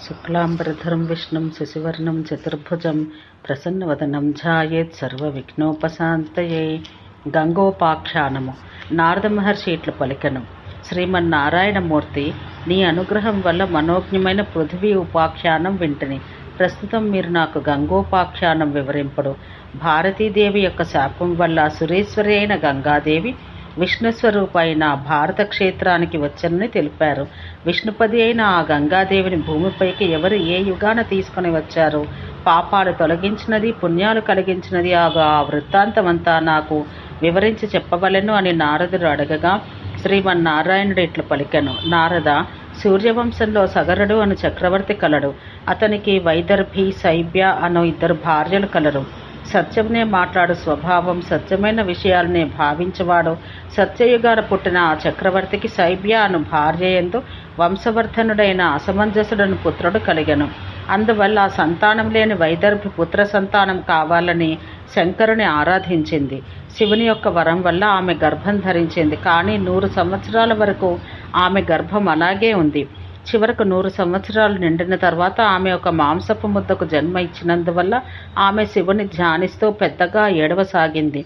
శుక్లాంబరధరం విష్ణుం శశివర్ణం చతుర్భుజం ప్రసన్నవదనం ధ్యాయేత్ సర్వవిఘ్నోపశాంతయే. గంగోపాఖ్యానము. నారద మహర్షి ఇట్లు పలికెను. శ్రీమన్నారాయణమూర్తి, నీ అనుగ్రహం వల్ల మనోజ్ఞమైన పృథివీ ఉపాఖ్యానం వింటిని. ప్రస్తుతం మీరు నాకు గంగోపాఖ్యానం వివరింపడు. భారతీదేవి యొక్క శాపం వల్ల సురేశ్వరి అయిన గంగాదేవి విష్ణుస్వరూప అయిన భారత క్షేత్రానికి వచ్చనని తెలిపారు. విష్ణుపది అయిన ఆ గంగాదేవిని భూమిపైకి ఎవరు ఏ యుగాన తీసుకుని వచ్చారు? పాపాలు తొలగించినది, పుణ్యాలు కలిగించినది ఆ వృత్తాంతమంతా నాకు వివరించి చెప్పవలెను అని నారదుడు అడగగా శ్రీమన్నారాయణుడు ఇట్లు పలికెను. నారద, సూర్యవంశంలో సగరుడు అను చక్రవర్తి కలడు. అతనికి వైదర్భి, శైబ్య అను 2 భార్యలు కలరు. సత్యమునే మాట్లాడు స్వభావం, సత్యమైన విషయాలనే భావించేవాడు. సత్యయుగాన పుట్టిన ఆ చక్రవర్తికి శైబ్య అను భార్య యందు వంశవర్ధనుడైన అసమంజసుడను పుత్రుడు కలిగెను. అందువల్ల సంతానం లేని వైదర్భి పుత్ర సంతానం కావాలని శంకరుని ఆరాధించింది. శివుని యొక్క వరం వల్ల ఆమె గర్భం ధరించింది. కానీ 100 సంవత్సరాల వరకు ఆమె గర్భం అలాగే ఉంది. చివరకు 100 సంవత్సరాలు నిండిన తర్వాత ఆమె ఒక మాంసపు ముద్దకు జన్మ ఇచ్చినందువల్ల ఆమె శివుని ధ్యానిస్తూ పెద్దగా ఏడవసాగింది.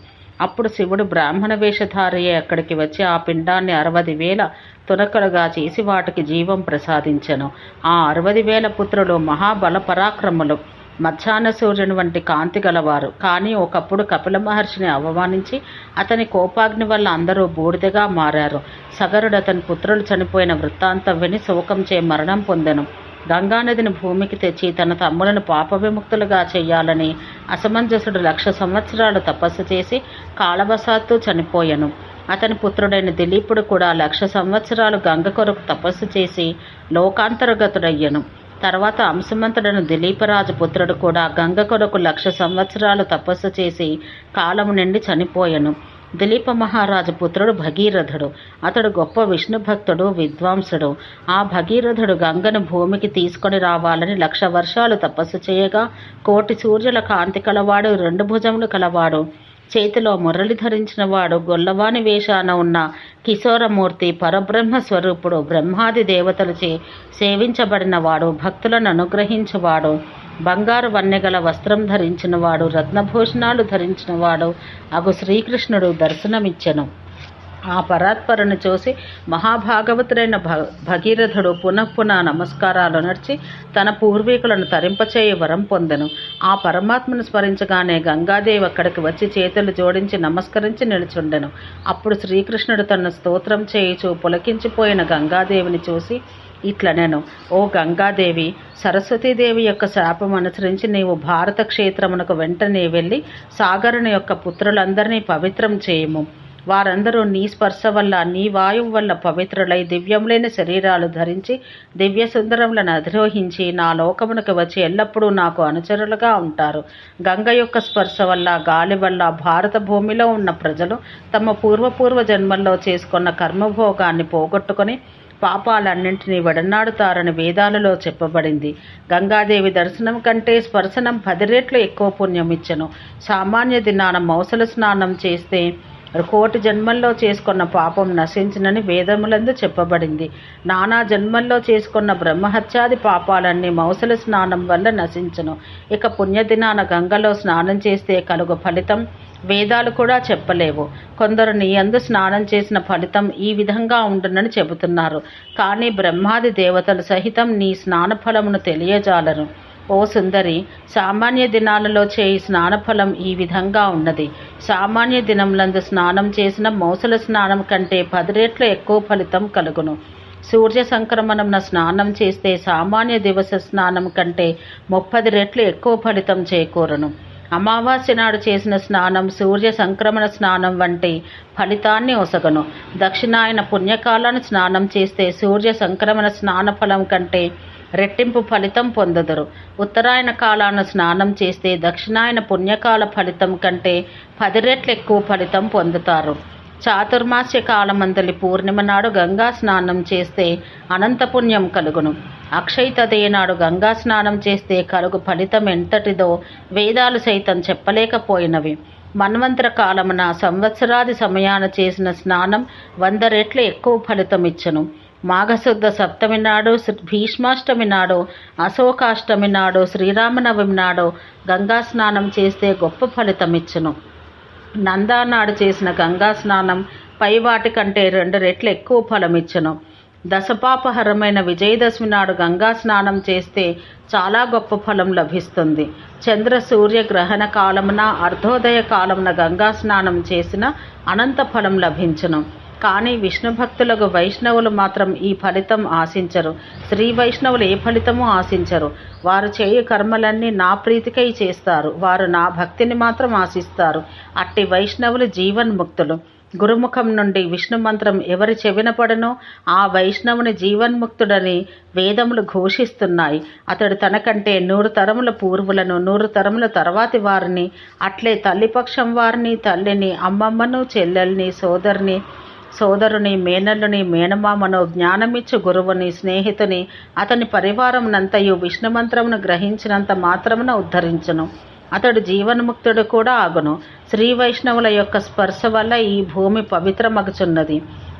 అప్పుడు శివుడు బ్రాహ్మణ వేషధారియే అక్కడికి వచ్చి ఆ పిండాన్ని 60,000 తునకలుగా చేసి వాటికి జీవం ప్రసాదించెను. ఆ 60,000 పుత్రులు మహాబల పరాక్రములు, మధ్యాహ్న సూర్యుని వంటి కాంతి గలవారు. కానీ ఒకప్పుడు కపిల మహర్షిని అవమానించి అతని కోపాగ్ని వల్ల అందరూ బూడిదగా మారారు. సగరుడు అతని పుత్రులు చనిపోయిన వృత్తాంతం విని శోకంచే మరణం పొందెను. గంగానదిని భూమికి తెచ్చి తన తమ్ములను పాప విముక్తులుగా చేయాలని అసమంజసుడు 1,00,000 సంవత్సరాలు తపస్సు చేసి కాలవశాత్తు చనిపోయెను. అతని పుత్రుడైన దిలీపుడు కూడా 1,00,000 సంవత్సరాలు గంగ కొరకు తపస్సు చేసి లోకాంతర్గతుడయ్యను. తర్వాత అంశమంతుడను దిలీపరాజు పుత్రుడు కూడా గంగ కొరకు 1,00,000 సంవత్సరాలు తపస్సు చేసి కాలము నిండి చనిపోయెను. దిలీప మహారాజు పుత్రుడు భగీరథుడు. అతడు గొప్ప విష్ణు భక్తుడు, విద్వాంసుడు. ఆ భగీరథుడు గంగను భూమికి తీసుకొని రావాలని 1,00,000 వర్షాలు తపస్సు చేయగా 1,00,000 సూర్యుల కాంతి కలవాడు, 2 భుజములు కలవాడు, చేతిలో మురళి ధరించిన వాడు, గొల్లవాని వేషాన ఉన్న కిశోరమూర్తి, పరబ్రహ్మ స్వరూపుడు, బ్రహ్మాది దేవతలచే సేవించబడిన వాడు, భక్తులను అనుగ్రహించువాడు, బంగారు వన్నెగల వస్త్రం ధరించినవాడు, రత్నభూషణాలు ధరించినవాడు అగు శ్రీకృష్ణుడు దర్శనమిచ్చెను. ఆ పరాత్పరను చూసి మహాభాగవతుడైన భగీరథుడు పునః నమస్కారాలు నడిచి తన పూర్వీకులను తరింపచేయ వరం పొందెను. ఆ పరమాత్మను స్మరించగానే గంగాదేవి అక్కడికి వచ్చి చేతులు జోడించి నమస్కరించి నిలుచుండెను. అప్పుడు శ్రీకృష్ణుడు తన స్తోత్రం చేయుచు పులకించిపోయిన గంగాదేవిని చూసి ఇట్లనెను. ఓ గంగాదేవి, సరస్వతీదేవి యొక్క శాపం అనుసరించి నీవు భారత క్షేత్రమునకు వెంటనే వెళ్ళి సాగరుని యొక్క పుత్రులందరినీ పవిత్రం చేయుము. వారందరూ నీ స్పర్శ వల్ల, నీ వాయువు వల్ల పవిత్రులై దివ్యములైన శరీరాలు ధరించి దివ్య సుందరములను అధిరోహించి నా లోకమునకు వచ్చి ఎల్లప్పుడూ నాకు అనుచరులుగా ఉంటారు. గంగ యొక్క స్పర్శ వల్ల, గాలి వల్ల భారత భూమిలో ఉన్న ప్రజలు తమ పూర్వ జన్మల్లో చేసుకున్న కర్మభోగాన్ని పోగొట్టుకొని పాపాలన్నింటినీ వెడనాడుతారని వేదాలలో చెప్పబడింది. గంగాదేవి దర్శనం కంటే స్పర్శనం 10 రెట్లు ఎక్కువ పుణ్యం ఇచ్చెను. సామాన్య దినాన మౌసల స్నానం చేస్తే 1,000,000 జన్మల్లో చేసుకున్న పాపం నశించినని వేదములందు చెప్పబడింది. నానా జన్మల్లో చేసుకున్న బ్రహ్మహత్యాది పాపాలన్నీ మౌసల స్నానం వల్ల నశించును. ఇక పుణ్యదినాన గంగలో స్నానం చేస్తే కలుగు ఫలితం వేదాలు కూడా చెప్పలేవు. కొందరు నీ యందు స్నానం చేసిన ఫలితం ఈ విధంగా ఉండునని చెబుతున్నారు. కానీ బ్రహ్మాది దేవతలు సహితం నీ స్నాన ఫలమును తెలియజాలరు. ఓ సుందరి, సామాన్య దినాలలో చేయి స్నానఫలం ఈ విధంగా ఉన్నది. సామాన్య దినములందు స్నానం చేసిన మౌసల స్నానం కంటే 10 రెట్లు ఎక్కువ ఫలితం కలుగును. సూర్య సంక్రమణంన స్నానం చేస్తే సామాన్య దివస స్నానం కంటే 30 రెట్లు ఎక్కువ ఫలితం చేకూరును. అమావాస్య నాడు చేసిన స్నానం సూర్య సంక్రమణ స్నానం వంటి ఫలితాన్ని ఒసగను. దక్షిణాయన పుణ్యకాలాన్ని స్నానం చేస్తే సూర్య సంక్రమణ స్నాన ఫలం కంటే రెట్టింపు ఫలితం పొందదురు. ఉత్తరాయణ కాలాన స్నానం చేస్తే దక్షిణాయన పుణ్యకాల ఫలితం కంటే 10 రెట్లు ఎక్కువ ఫలితం పొందుతారు. చాతుర్మాస్య కాలమందలి పూర్ణిమ నాడు గంగా స్నానం చేస్తే అనంత పుణ్యం కలుగును. అక్షయ తదియ నాడు గంగా స్నానం చేస్తే కలుగు ఫలితం ఎంతటిదో వేదాలు సైతం చెప్పలేకపోయినవి. మన్వంతర కాలమున సంవత్సరాది సమయాన చేసిన స్నానం 100 రెట్లు ఎక్కువ ఫలితం ఇచ్చును. మాఘశుద్ధ సప్తమి నాడు, భీష్మాష్టమి నాడు, అశోకాష్టమి నాడు, శ్రీరామనవమి నాడు గంగా స్నానం చేస్తే గొప్ప ఫలితమిచ్చును. నందా నాడు చేసిన గంగా స్నానం పై వాటి కంటే 2 రెట్లు ఎక్కువ ఫలమిచ్చును. దశపాపహరమైన విజయదశమి నాడు గంగా స్నానం చేస్తే చాలా గొప్ప ఫలం లభిస్తుంది. చంద్ర సూర్య గ్రహణ కాలమున, అర్ధోదయ కాలమున గంగా స్నానం చేసిన అనంత ఫలం లభించును. కానీ విష్ణు భక్తులకు వైష్ణవులు మాత్రం ఈ ఫలితం ఆశించరు. శ్రీ వైష్ణవులు ఏ ఫలితము ఆశించరు. వారు చేయు కర్మలన్నీ నా ప్రీతికై చేస్తారు. వారు నా భక్తిని మాత్రం ఆశిస్తారు. అట్టి వైష్ణవులు జీవన్ముక్తులు. గురుముఖం నుండి విష్ణు మంత్రం ఎవరి చెవిన పడనో ఆ వైష్ణవుని జీవన్ముక్తుడని వేదములు ఘోషిస్తున్నాయి. అతడు తనకంటే 100 తరముల పూర్వులను, 100 తరముల తర్వాతి వారిని, అట్లే తల్లిపక్షం వారిని, తల్లిని, అమ్మమ్మను, చెల్లెల్ని, సోదరుని, మేనల్లుని, మేనమామను, జ్ఞానమిచ్చు గురువుని, స్నేహితుని, అతని పరివారమునంతయు విష్ణుమంత్రమును గ్రహించినంత మాత్రమున ఉద్ధరించును. అతడు జీవన్ముక్తుడు కూడా ఆగును. శ్రీ వైష్ణవుల యొక్క స్పర్శ వల్ల ఈ భూమి పవిత్రమగుచున్నది.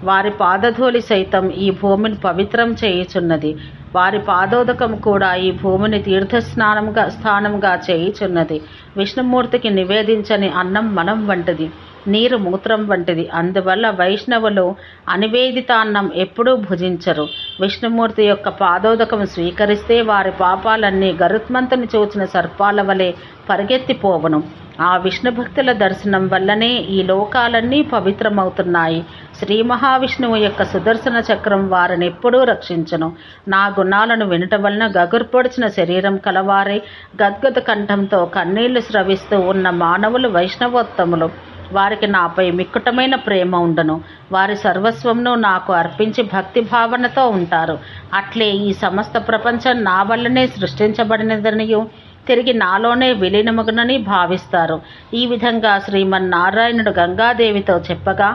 వారి పాదధూళి సైతం ఈ భూమిని పవిత్రం చేయుచున్నది. వారి పాదోదకం కూడా ఈ భూమిని స్థానంగా చేయుచున్నది. విష్ణుమూర్తికి నివేదించని అన్నం మనం వంటిది, నీరు మూత్రం వంటిది. అందువల్ల వైష్ణవులు అనివేదితాన్నం ఎప్పుడూ భుజించరు. విష్ణుమూర్తి యొక్క పాదోదకం స్వీకరిస్తే వారి పాపాలన్నీ గరుత్మంతుని చూచిన సర్పాల వలె పరిగెత్తిపోవును. ఆ విష్ణు భక్తుల దర్శనం వల్లనే ఈ లోకాలన్నీ పవిత్రమవుతున్నాయి. శ్రీ మహావిష్ణువు యొక్క సుదర్శన చక్రం వారిని ఎప్పుడూ రక్షించును. నా గుణాలను వినుట వలన గగుర్పొడిచిన శరీరం కలవారే గద్గద కంఠంతో కన్నీళ్లు స్రవిస్తూ ఉన్న మానవులు వైష్ణవోత్తములు. వారికి నాపై మిక్కుటమైన ప్రేమ ఉండను. వారి సర్వస్వంను నాకు అర్పించి భక్తి భావనతో ఉంటారు. అట్లే ఈ సమస్త ప్రపంచం నా వల్లనే సృష్టించబడినదనియు తిరిగి నాలోనే విలీనమగునని భావిస్తారు. ఈ విధంగా శ్రీమన్నారాయణుడు గంగాదేవితో చెప్పగా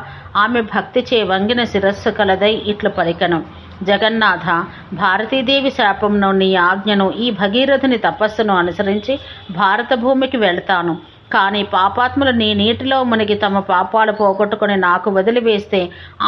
ఆమె భక్తిచే వంగిన శిరస్సు కలదై ఇట్లు పలికెను. జగన్నాథ, భారతీదేవి శాపంను నీ ఆజ్ఞను, ఈ భగీరథుని తపస్సును అనుసరించి భారత భూమికి వెళతాను. కానీ పాపాత్ములు నీ నీటిలో మునిగి తమ పాపాలు పోగొట్టుకుని నాకు వదిలివేస్తే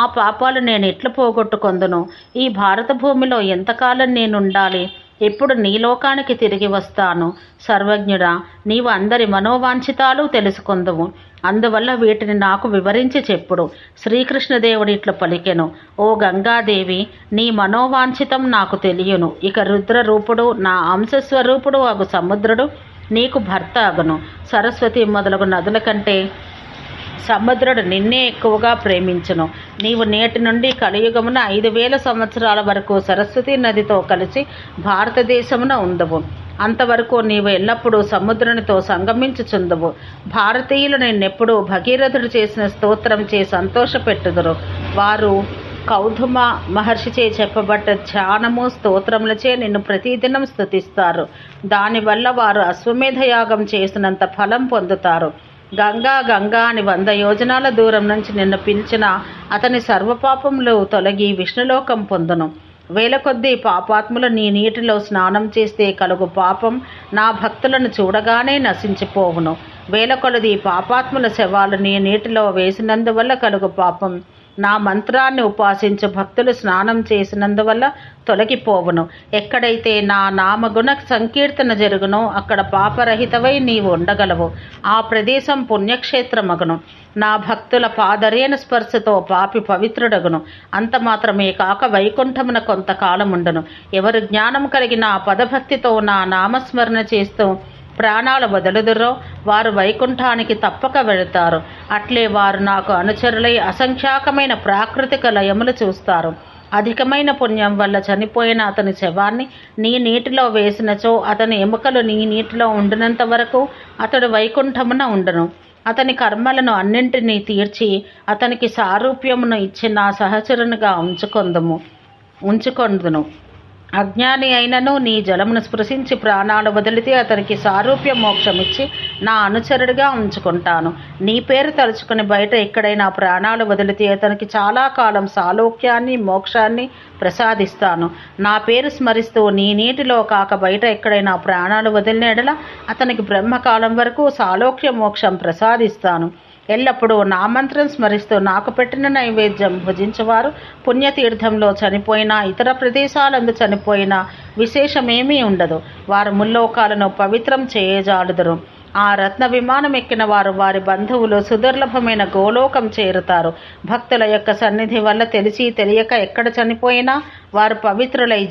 ఆ పాపాలు నేను ఎట్లు పోగొట్టుకొందును? ఈ భారత భూమిలో ఎంతకాలం నేనుండాలి? ఎప్పుడు నీ లోకానికి తిరిగి వస్తాను? సర్వజ్ఞుడా, నీవు అందరి మనోవాంఛితాలు తెలుసుకొందువు. అందువల్ల వీటిని నాకు వివరించి చెప్పుడు. శ్రీకృష్ణదేవుడు ఇట్లు పలికెను. ఓ గంగాదేవి, నీ మనోవాంఛితం నాకు తెలియను. ఇక రుద్రరూపుడు, నా అంశస్వరూపుడు అగు సముద్రుడు నీకు భర్త అగును. సరస్వతి మొదలగు నదుల కంటే సముద్రుడు నిన్నే ఎక్కువగా ప్రేమించును. నీవు నేటి నుండి కలియుగమున 5000 సంవత్సరాల వరకు సరస్వతి నదితో కలిసి భారతదేశమున ఉందువు. అంతవరకు నీవు ఎల్లప్పుడూ సముద్రునితో సంగమించుచుందువు. భారతీయులు నిన్నెప్పుడూ భగీరథుడు చేసిన స్తోత్రం చే సంతోషపెట్టుదురు. వారు కౌధుమ మహర్షిచే చెప్పబడ్డ ధ్యానము, స్తోత్రములచే నిన్ను ప్రతిదినం స్తుతిస్తారు. దానివల్ల వారు అశ్వమేధ యాగం చేసినంత ఫలం పొందుతారు. గంగా గంగా అని 100 యోజనాల దూరం నుంచి నిన్ను పిలిచిన అతని సర్వపాపములు తొలగి విష్ణులోకం పొందును. 1000 కొద్దీ పాపాత్ములు నీ నీటిలో స్నానం చేస్తే కలుగు పాపం నా భక్తులను చూడగానే నశించిపోవును. 1000 కొలది పాపాత్ముల శవాలు నీ నీటిలో వేసినందువల్ల కలుగు పాపం నా మంత్రాన్ని ఉపాసించు భక్తులు స్నానం చేసినందువల్ల తొలగిపోవును. ఎక్కడైతే నా నామగుణ సంకీర్తన జరుగునో అక్కడ పాపరహితవై నీవు ఉండగలవు. ఆ ప్రదేశం పుణ్యక్షేత్రమగును. నా భక్తుల పాదరేణ స్పర్శతో పాపి పవిత్రుడగును. అంత మాత్రమే కాక వైకుంఠమున కొంతకాలముండును. ఎవరు జ్ఞానం కలిగిన పదభక్తితో నా నామస్మరణ చేస్తూ ప్రాణాలు వదలుదురో వారు వైకుంఠానికి తప్పక వెళతారు. అట్లే వారు నాకు అనుచరులై అసంఖ్యాకమైన ప్రాకృతిక లయములు చూస్తారు. అధికమైన పుణ్యం వల్ల చనిపోయిన అతని శవాన్ని నీ నీటిలో వేసినచో అతని ఎముకలు నీ నీటిలో ఉండినంత వరకు అతడు వైకుంఠమున ఉండును. అతని కర్మలను అన్నింటినీ తీర్చి అతనికి సారూప్యమును ఇచ్చి నా సహచరునిగా ఉంచుకొందును. అజ్ఞాని అయినను నీ జలమును స్పృశించి ప్రాణాలు వదిలితే అతనికి సారూప్య మోక్షమిచ్చి నా అనుచరుడిగా ఉంచుకుంటాను. నీ పేరు తలుచుకుని బయట ఎక్కడైనా ప్రాణాలు వదిలితే అతనికి చాలా కాలం సాలోక్యాన్ని, మోక్షాన్ని ప్రసాదిస్తాను. నా పేరు స్మరిస్తూ నీ నీటిలో కాక బయట ఎక్కడైనా ప్రాణాలు వదిలిన ఎడల అతనికి బ్రహ్మకాలం వరకు సాలోక్య మోక్షం ప్రసాదిస్తాను. ఎల్లప్పుడూ నా మంత్రం స్మరిస్తూ నాకు పెట్టిన నైవేద్యం భుజించేవారు పుణ్యతీర్థంలో చనిపోయినా ఇతర ప్రదేశాలందు చనిపోయినా విశేషమేమీ ఉండదు. వారు ముల్లోకాలను పవిత్రం చేయజాలుదురు. ఆ రత్న విమానం ఎక్కిన వారు వారి బంధువులు సుదుర్లభమైన గోలోకం చేరుతారు. భక్తుల యొక్క సన్నిధి వల్ల తెలిసి తెలియక ఎక్కడ చనిపోయినా వారు పవిత్రులై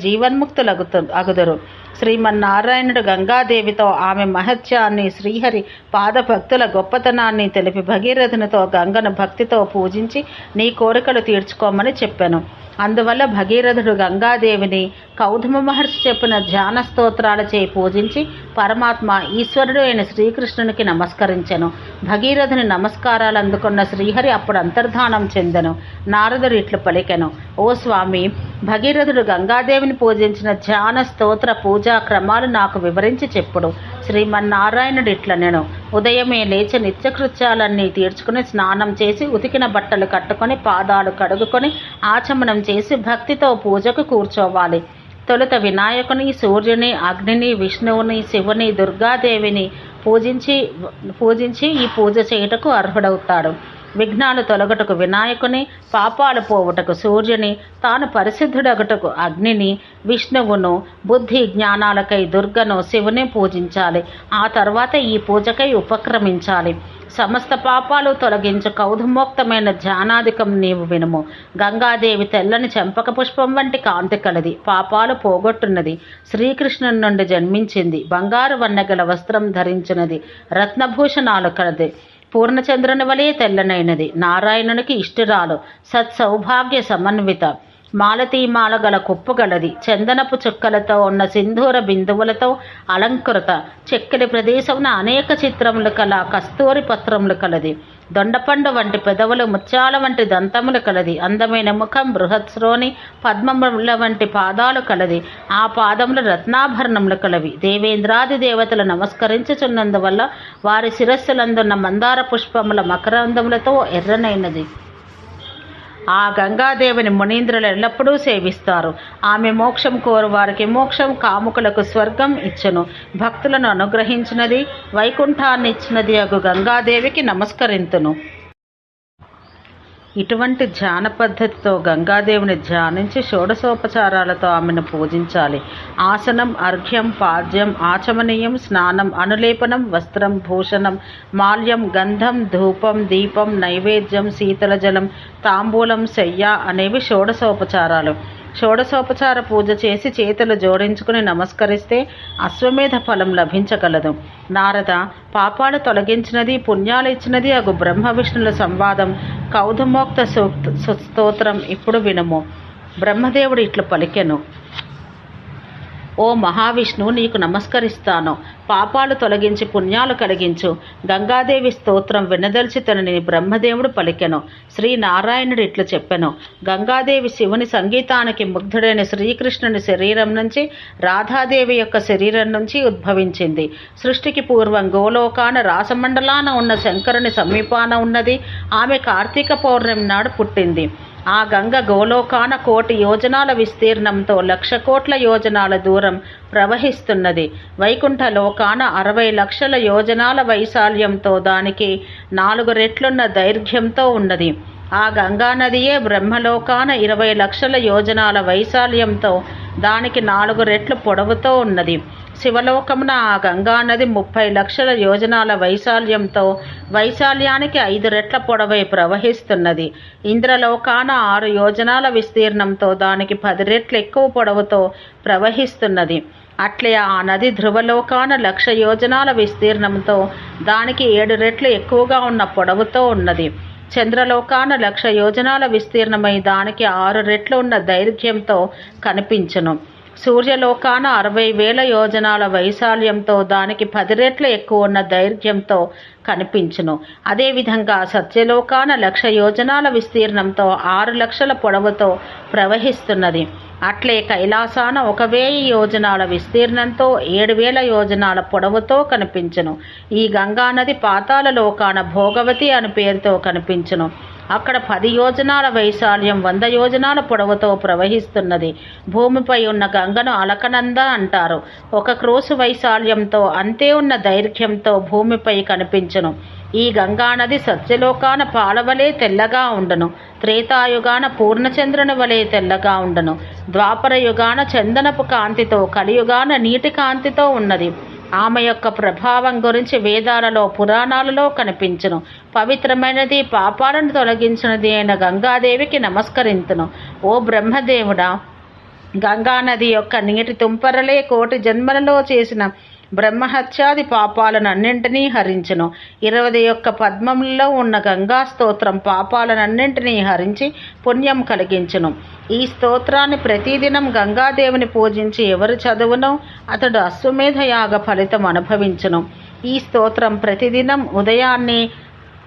అగుదురు. శ్రీమన్నారాయణుడు గంగాదేవితో ఆమె మహత్యాన్ని, శ్రీహరి పాదభక్తుల గొప్పతనాన్ని తెలిపి భగీరథునితో గంగను భక్తితో పూజించి నీ కోరికలు తీర్చుకోమని చెప్పాను. అందువల్ల భగీరథుడు గంగాదేవిని కౌతుమ మహర్షి చెప్పిన ధ్యాన స్తోత్రాలచే పూజించి పరమాత్మ ఈశ్వరుడు అయిన శ్రీకృష్ణునికి నమస్కరించెను. భగీరథుని నమస్కారాలు అందుకున్న శ్రీహరి అప్పుడు అంతర్ధానం చెందెను. నారదుడు ఇట్లు పలికెను, ఓ స్వామి, భగీరథుడు గంగాదేవిని పూజించిన ధ్యాన స్తోత్ర పూజా క్రమాలు నాకు వివరించి చెప్పుడు. శ్రీమన్నారాయణుడు ఇట్లనెను, ఉదయమే లేచి నిత్యకృత్యాలన్నీ తీర్చుకుని స్నానం చేసి ఉతికిన బట్టలు కట్టుకొని పాదాలు కడుగుకొని ఆచమనం చేసి భక్తితో పూజకు కూర్చోవాలి. తొలుత వినాయకుని, సూర్యుని, అగ్నిని, విష్ణువుని, శివుని, దుర్గాదేవిని పూజించి ఈ పూజ చేయుటకు అర్హుడవుతాడు. విఘ్నాలు తొలగటకు వినాయకుని, పాపాలు పోవుటకు సూర్యుని, తాను పరిశుద్ధుడగటకు అగ్నిని, విష్ణువును, బుద్ధి జ్ఞానాలకై దుర్గను, శివుని పూజించాలి. ఆ తర్వాత ఈ పూజకై ఉపక్రమించాలి. సమస్త పాపాలు తొలగించు కౌధుమోక్తమైన ధ్యానాధికం నీవు వినుము. గంగాదేవి తెల్లని చెంపక పుష్పం వంటి కాంతి కలది, పాపాలు పోగొట్టున్నది, శ్రీకృష్ణుని నుండి జన్మించింది, బంగారు వన్నెగల వస్త్రం ధరించినది, రత్నభూషణాలు కలది, పూర్ణచంద్రుని వలె తెల్లనైనది, నారాయణునికి ఇష్టురాలు, సత్సౌభాగ్య సమన్విత, మాలతీమాల గల కుప్పగలది, చందనపు చుక్కలతో ఉన్న సింధూర బిందువులతో అలంకృత, చెక్కిలి ప్రదేశమున అనేక చిత్రములు కల కస్తూరి పత్రములు కలది, దొండపండు వంటి పెదవులు, ముత్యాల వంటి దంతములు కలది, అందమైన ముఖం, బృహత్శ్రోణి పద్మముల వంటి పాదాలు కలది, ఆ పాదములు రత్నాభరణములు కలవి. దేవేంద్రాది దేవతలు నమస్కరించుచున్నందువల్ల వారి శిరస్సులందున్న మందార పుష్పముల మకరందములతో ఎర్రనైనది. ఆ గంగాదేవిని మునీంద్రులు ఎల్లప్పుడూ సేవిస్తారు. ఆమె మోక్షం కోరు వారికి మోక్షం, కాముకులకు స్వర్గం ఇచ్చును. భక్తులను అనుగ్రహించినది, వైకుంఠాన్ని ఇచ్చినది అగు గంగాదేవికి నమస్కరింతును. ఇటువంటి ధ్యాన పద్ధతితో గంగాదేవిని ధ్యానించి షోడశోపచారాలతో ఆమెను పూజించాలి. ఆసనం, అర్ఘ్యం, పాద్యం, ఆచమనీయం, స్నానం, అనులేపనం, వస్త్రం, భూషణం, మాల్యం, గంధం, ధూపం, దీపం, నైవేద్యం, శీతల జలం, తాంబూలం, శయ్య అనేవి షోడశోపచారాలు. షోడశోపచార పూజ చేసి చేతులు జోడించుకుని నమస్కరిస్తే అశ్వమేధ ఫలం లభించగలదు. నారద, పాపాలు తొలగించినది, పుణ్యాలు ఇచ్చినది అగు బ్రహ్మ విష్ణుల సంవాదం కౌధుమోక్త స్తోత్రం ఇప్పుడు వినుము. బ్రహ్మదేవుడు ఇట్లు పలికెను, ఓ మహావిష్ణువు, నీకు నమస్కరిస్తాను. పాపాలు తొలగించి పుణ్యాలు కలిగించు. గంగాదేవి స్తోత్రం వినదలిచి తనని బ్రహ్మదేవుడు పలికెను. శ్రీనారాయణుడు ఇట్లు చెప్పెను, గంగాదేవి శివుని సంగీతానికి ముగ్ధుడైన శ్రీకృష్ణుని శరీరం నుంచి, రాధాదేవి యొక్క శరీరం నుంచి ఉద్భవించింది. సృష్టికి పూర్వం గోలోకాన రాసమండలాన ఉన్న శంకరుని సమీపాన ఉన్నది. ఆమె కార్తీక పౌర్ణమి నాడు పుట్టింది. ఆ గంగ గోలోకాన 1,000,000 యోజనాల విస్తీర్ణంతో 1,00,000 కోట్ల యోజనాల దూరం ప్రవహిస్తున్నది. వైకుంఠ లోకాన 60,00,000 యోజనాల వైశాల్యంతో, దానికి 4 రెట్లున్న దైర్ఘ్యంతో ఉన్నది. ఆ గంగానదియే బ్రహ్మలోకాన 20,00,000 యోజనాల వైశాల్యంతో, దానికి 4 రెట్లు పొడవుతో ఉన్నది. శివలోకమున ఆ గంగానది 30,00,000 యోజనాల వైశాల్యంతో, వైశాల్యానికి 5 రెట్ల పొడవై ప్రవహిస్తున్నది. ఇంద్రలోకాన 6 యోజనాల విస్తీర్ణంతో, దానికి 10 రెట్లు ఎక్కువ పొడవుతో ప్రవహిస్తున్నది. అట్లే ఆ నది ధ్రువలోకాన 1,00,000 యోజనాల విస్తీర్ణంతో, దానికి 7 రెట్లు ఎక్కువగా ఉన్న పొడవుతో ఉన్నది. చంద్రలోకాన 1,00,000 యోజనాల విస్తీర్ణమై, దానికి 6 రెట్లు ఉన్న దైర్ఘ్యంతో కనిపించును. సూర్యలోకాన 60,000 యోజనాల వైశాల్యంతో, దానికి 10 రెట్లు ఎక్కువ ఉన్న దైర్ఘ్యంతో కనిపించును. అదేవిధంగా సత్యలోకాన 1,00,000 యోజనాల విస్తీర్ణంతో, 6 లక్షల పొడవుతో ప్రవహిస్తున్నది. అట్లే కైలాసాన 1,000 యోజనాల విస్తీర్ణంతో, 7,000 యోజనాల పొడవుతో కనిపించును. ఈ గంగానది పాతాళ లోకాన భోగవతి అని పేరుతో కనిపించును. అక్కడ 10 యోజనాల వైశాల్యం, 100 యోజనాల పొడవుతో ప్రవహిస్తున్నది. భూమిపై ఉన్న గంగను అలకనంద అంటారు. 1 క్రోసు వైశాల్యంతో, అంతే ఉన్న దైర్ఘ్యంతో భూమిపై కనిపించును. ఈ గంగానది సత్యలోకాన పాలవలే తెల్లగా ఉండను, త్రేతాయుగాన పూర్ణచంద్రుని వలె తెల్లగా ఉండను, ద్వాపర యుగాన చందనపు కాంతితో, కలియుగాన నీటి కాంతితో ఉన్నది. ఆమె యొక్క ప్రభావం గురించి వేదాలలో పురాణాలలో కనిపించును. పవిత్రమైనది, పాపాలను తొలగించినది అయిన గంగాదేవికి నమస్కరింతును. ఓ బ్రహ్మదేవుడా, గంగానది యొక్క నీటి తుంపరలే కోటి జన్మలలో చేసిన బ్రహ్మహత్యాది పాపాలనన్నింటినీ హరించును. 21 పద్మములలో ఉన్న గంగా స్తోత్రం పాపాలనన్నింటినీ హరించి పుణ్యం కలిగించును. ఈ స్తోత్రాన్ని ప్రతిదినం గంగాదేవిని పూజించి ఎవరు చదువునో అతడు అశ్వమేధ యాగ ఫలితం అనుభవించును. ఈ స్తోత్రం ప్రతిదినం ఉదయాన్నే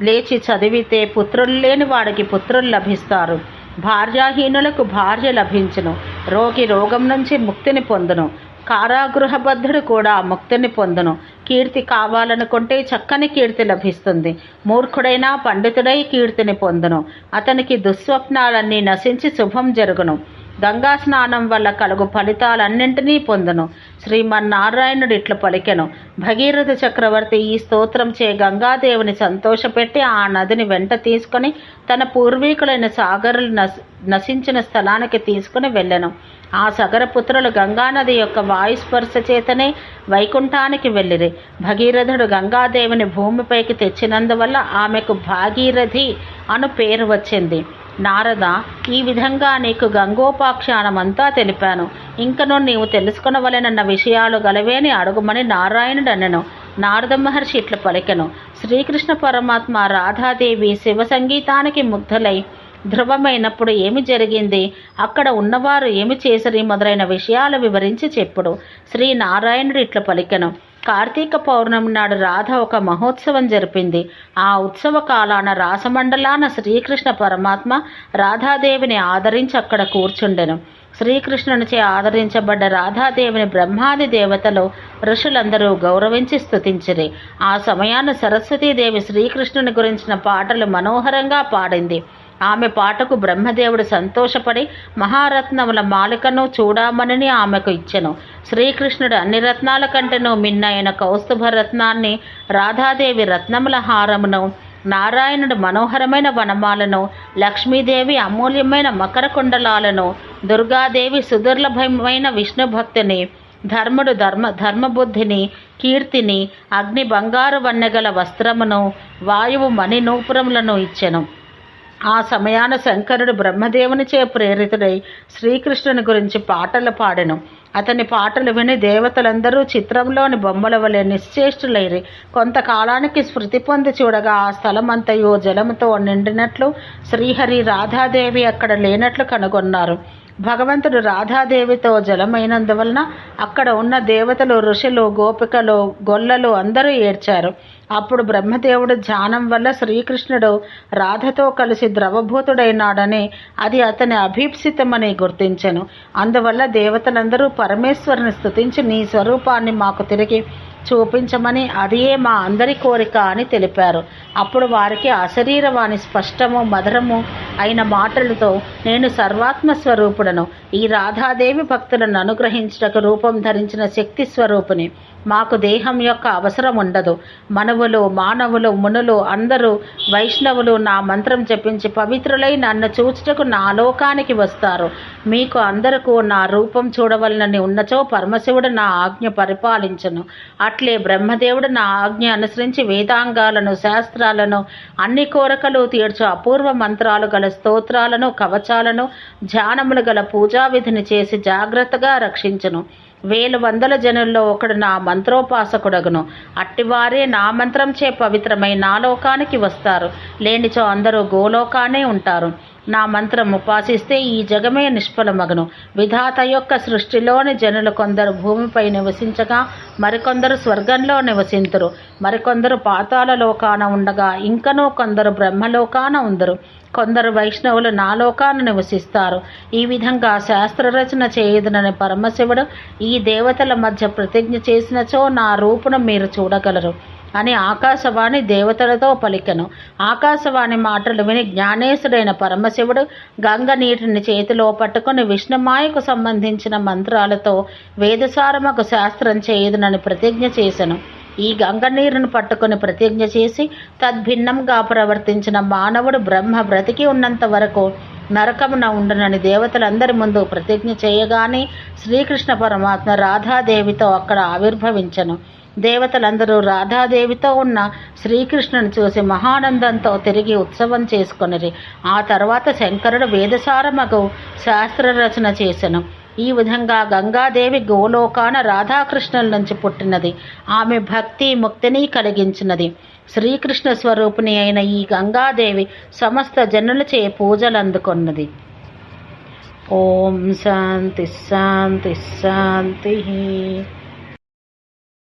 లేచి చదివితే పుత్రులు లేని వాడికి పుత్రులు లభిస్తారు, భార్యాహీనులకు భార్య లభించును, రోగి రోగం నుంచి ముక్తిని పొందును, కారాగృహబద్ధుడు కూడా ముక్తిని పొందును. కీర్తి కావాలనుకుంటే చక్కని కీర్తి లభిస్తుంది. మూర్ఖుడైనా పండితుడై కీర్తిని పొందును. అతనికి దుస్వప్నాలన్నీ నశించి శుభం జరుగును. గంగా స్నానం వల్ల కలుగు ఫలితాలన్నింటినీ పొందును. శ్రీమన్నారాయణుడు ఇట్లు పలికెను. భగీరథ చక్రవర్తి ఈ స్తోత్రం చే గంగాదేవిని సంతోషపెట్టి ఆ నదిని వెంట తీసుకొని తన పూర్వీకులైన సాగరులు నశించిన స్థలానికి తీసుకుని వెళ్ళెను. ఆ సగరపుత్రులు గంగానది యొక్క వాయుస్పర్శ చేతనే వైకుంఠానికి వెళ్ళిరి. భగీరథుడు గంగాదేవిని భూమిపైకి తెచ్చినందువల్ల ఆమెకు భాగీరథి అను పేరు వచ్చింది. నారద, ఈ విధంగా నీకు గంగోపాఖ్యానమంతా తెలిపాను. ఇంకను నీవు తెలుసుకొనవలెనన్న విషయాలు గలవేని అడుగుమని నారాయణుడు అనెను. నారద మహర్షి ఇట్లా పలికెను. శ్రీకృష్ణ పరమాత్మ రాధాదేవి శివ సంగీతానికి ముగ్ధులై ధ్రువమైనప్పుడు ఏమి జరిగింది, అక్కడ ఉన్నవారు ఏమి చేసిరి మొదలైన విషయాలు వివరించి చెప్పుడు. శ్రీ నారాయణుడు ఇట్లా పలికెను. కార్తీక పౌర్ణమి నాడు రాధ ఒక మహోత్సవం జరిపింది. ఆ ఉత్సవ కాలాన రాసమండలాన శ్రీకృష్ణ పరమాత్మ రాధాదేవిని ఆదరించి అక్కడ కూర్చుండెను. శ్రీకృష్ణునిచే ఆదరించబడ్డ రాధాదేవిని బ్రహ్మాది దేవతలు ఋషులందరూ గౌరవించి స్తుతించిరి. ఆ సమయాన సరస్వతీదేవి శ్రీకృష్ణుని గురించిన పాటలు మనోహరంగా పాడింది. ఆమె పాటకు బ్రహ్మదేవుడు సంతోషపడి మహారత్నముల మాలికను చూడమని ఆమెకు ఇచ్చెను. శ్రీకృష్ణుడు అన్ని రత్నాల కంటేనూ మిన్నైన కౌస్తుభ రత్నాన్ని, రాధాదేవి రత్నముల హారమును, నారాయణుడు మనోహరమైన వనమాలను, లక్ష్మీదేవి అమూల్యమైన మకర కుండలాలను, దుర్గాదేవి సుదుర్లభమైన విష్ణు భక్తిని, ధర్ముడు ధర్మబుద్ధిని, కీర్తిని, అగ్ని బంగారు వన్నెగల వస్త్రమును, వాయువు మణి నూపురములను ఇచ్చెను. ఆ సమయాన శంకరుడు బ్రహ్మదేవునిచే ప్రేరితుడై శ్రీకృష్ణుని గురించి పాటలు పాడెను. అతని పాటలు విని దేవతలందరూ చిత్రంలోని బొమ్మల వలె నిశ్చేష్టులైరి. కొంతకాలానికి స్మృతి పొంది చూడగా ఆ స్థలమంతయో జలముతో నిండినట్లు, శ్రీహరి రాధాదేవి అక్కడ లేనట్లు కనుగొన్నారు. భగవంతుడు రాధాదేవితో జలమైనందువలన అక్కడ ఉన్న దేవతలు, ఋషులు, గోపికలు, గొల్లలు అందరూ ఏడ్చారు. అప్పుడు బ్రహ్మదేవుడు ధ్యానం వల్ల శ్రీకృష్ణుడు రాధతో కలిసి ద్రవభూతుడైనాడని, అది అతని అభీప్సితమని గుర్తించెను. అందువల్ల దేవతలందరూ పరమేశ్వరుని స్తుతించి నీ స్వరూపాన్ని మాకు తిరిగి చూపించమని, అదియే మా అందరి కోరిక అని తెలిపారు. అప్పుడు వారికి అశరీరవాణి స్పష్టము మధురము అయిన మాటలతో, నేను సర్వాత్మ స్వరూపుడను, ఈ రాధాదేవి భక్తులను అనుగ్రహించుటకు రూపం ధరించిన శక్తి స్వరూపుని, మాకు దేహం యొక్క అవసరం ఉండదు. మనవులు, మానవులు, మునులు అందరూ వైష్ణవులు నా మంత్రం జపించి పవిత్రులై నన్ను చూచుటకు నా లోకానికి వస్తారు. మీకు అందరకు నా రూపం చూడవలనని ఉన్నచో పరమశివుడు నా ఆజ్ఞ పరిపాలించును. అట్లే బ్రహ్మదేవుడు నా ఆజ్ఞ అనుసరించి వేదాంగాలను, శాస్త్రాలను, అన్ని కోరికలు తీర్చు అపూర్వ మంత్రాలు గల స్తోత్రాలను, కవచాలను, ధ్యానములు గల పూజావిధిని చేసి జాగ్రత్తగా రక్షించును. 1000 జనుల్లో ఒకడు నా మంత్రోపాసకుడగును. అట్టివారే నా మంత్రంచే పవిత్రమై నా లోకానికి వస్తారు. లేనిచో అందరూ గోలోకానే ఉంటారు. నా మంత్రం ఉపాసిస్తే ఈ జగమే నిష్ఫలమగును. విధాత యొక్క సృష్టిలోని జనులు కొందరు భూమిపై నివసించగా మరికొందరు స్వర్గంలో నివసింతురు. మరికొందరు పాతాళ లోకాన ఉండగా ఇంకనూ కొందరు బ్రహ్మలోకాన ఉందరు. కొందరు వైష్ణవులు నా లోకాన నివసిస్తారు. ఈ విధంగా శాస్త్రరచన చేయుదునని పరమశివుడు ఈ దేవతల మధ్య ప్రతిజ్ఞ చేసినచో నా రూపును మీరు చూడగలరు అని ఆకాశవాణి దేవతలతో పలికెను. ఆకాశవాణి మాటలు విని జ్ఞానేశుడైన పరమశివుడు గంగ నీటిని చేతిలో పట్టుకుని విష్ణుమాయకు సంబంధించిన మంత్రాలతో వేదసారమకు శాస్త్రం చేయుదునని ప్రతిజ్ఞ చేసెను. ఈ గంగ నీరును పట్టుకొని ప్రతిజ్ఞ చేసి తద్భిన్నంగా ప్రవర్తించిన మానవుడు బ్రహ్మ బ్రతికి ఉన్నంత వరకు నరకమున ఉండనని దేవతలందరి ముందు ప్రతిజ్ఞ చేయగానే శ్రీకృష్ణ పరమాత్మ రాధాదేవితో అక్కడ ఆవిర్భవించను. దేవతలందరూ రాధాదేవితో ఉన్న శ్రీకృష్ణుని చూసి మహానందంతో తిరిగి ఉత్సవం చేసుకొనిరి. ఆ తర్వాత శంకరుడు వేదసారమగు శాస్త్ర రచన చేసెను. ఈ విధంగా గంగాదేవి గోలోకాన రాధాకృష్ణుల నుంచి పుట్టినది. ఆమె భక్తి ముక్తిని కలిగించినది. శ్రీకృష్ణ స్వరూపిణి అయిన ఈ గంగాదేవి సమస్త జనులచే పూజలు అందుకొన్నది. ఓం శాంతి శాంతి శాంతి.